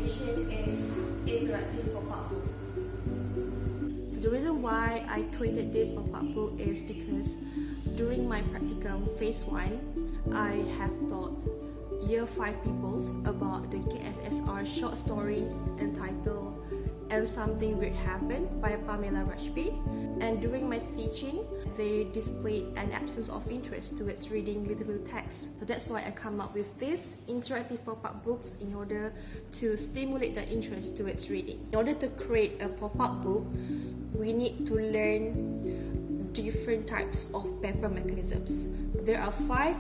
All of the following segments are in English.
presentation is interactive pop-up book. So the reason why I created this pop-up book is because during my practicum phase 1, I have taught year 5 pupils about the KSSR short story entitled "And Something Weird Happened" by Pamela Rajpi. And during my teaching, they displayed an absence of interest towards reading literal text. So that's why I come up with this interactive pop-up books in order to stimulate the interest towards reading. In order to create a pop-up book, we need to learn different types of paper mechanisms. There are 5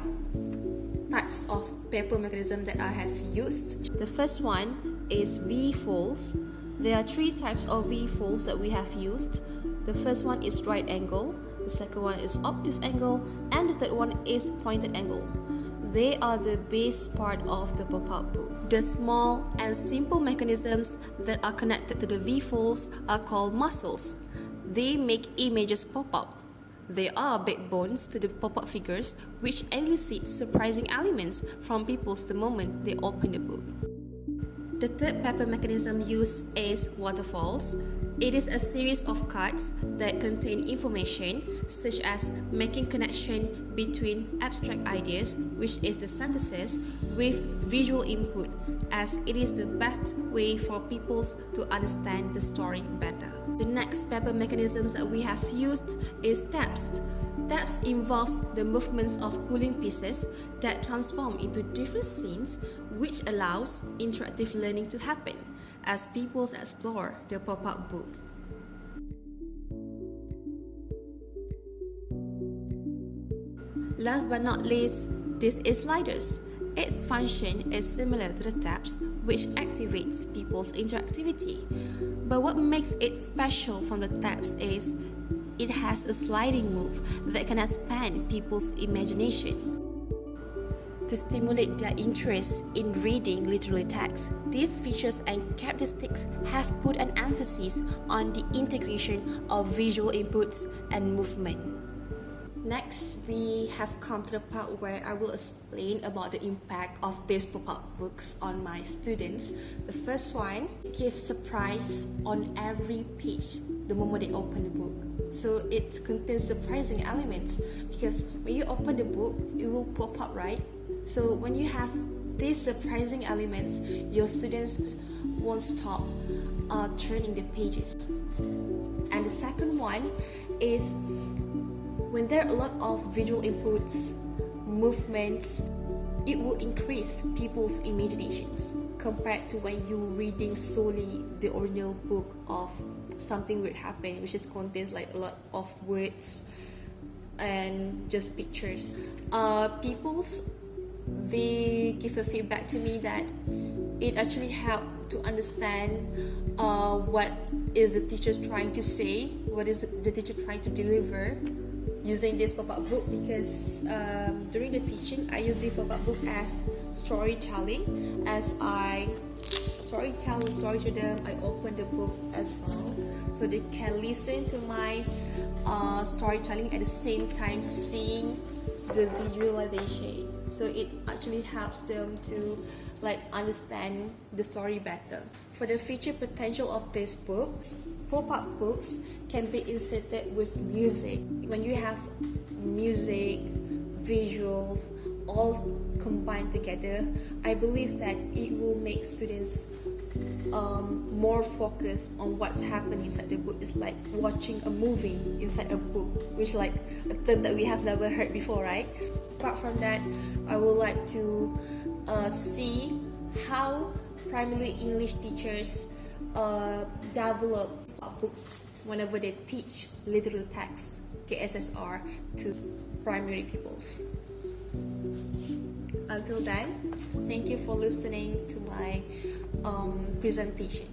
types of paper mechanism that I have used. The first one is V-folds. There are 3 types of V-folds that we have used. The first one is right angle, the second one is obtuse angle, and the third one is pointed angle. They are the base part of the pop-up book. The small and simple mechanisms that are connected to the V-folds are called muscles. They make images pop up. They are backbones to the pop-up figures, which elicit surprising elements from people the moment they open the book. The third paper mechanism used is waterfalls. It is a series of cards that contain information such as making connection between abstract ideas, which is the synthesis, with visual input, as it is the best way for people to understand the story better. The next paper mechanisms that we have used is tabs. Tabs involves the movements of pulling pieces that transform into different scenes, which allows interactive learning to happen as people explore the pop-up book. Last but not least, this is sliders. Its function is similar to the tabs, which activates people's interactivity. But what makes it special from the tabs is it has a sliding move that can expand people's imagination. To stimulate their interest in reading literary text, these features and characteristics have put an emphasis on the integration of visual inputs and movement. Next, we have come to the part where I will explain about the impact of these pop-up books on my students. The first one gives surprise on every page the moment they open the book. So it contains surprising elements because when you open the book, it will pop up, right? So when you have these surprising elements, your students won't stop turning the pages. And the second one is when there are a lot of visual inputs, movements, it will increase people's imaginations compared to when you're reading solely the original book of Something Weird Happened, which just contains like a lot of words and just pictures. They give a feedback to me that it actually helped to understand what is the teacher trying to say, what is the teacher trying to deliver using this pop-up book, because during the teaching I use the pop-up book as storytelling. As I story to them, I open the book as well so they can listen to my storytelling at the same time seeing the visualization. So it actually helps them to understand the story better. For the future potential of these books, pop-up books can be inserted with music. When you have music, visuals, all combined together, I believe that it will make students more focused on what's happening inside the book. It's like watching a movie inside a book, which is like a term that we have never heard before, right? Apart from that, I would like to see how primarily English teachers develop books whenever they teach literal text, KSSR, to primary pupils. Until then, thank you for listening to my presentation.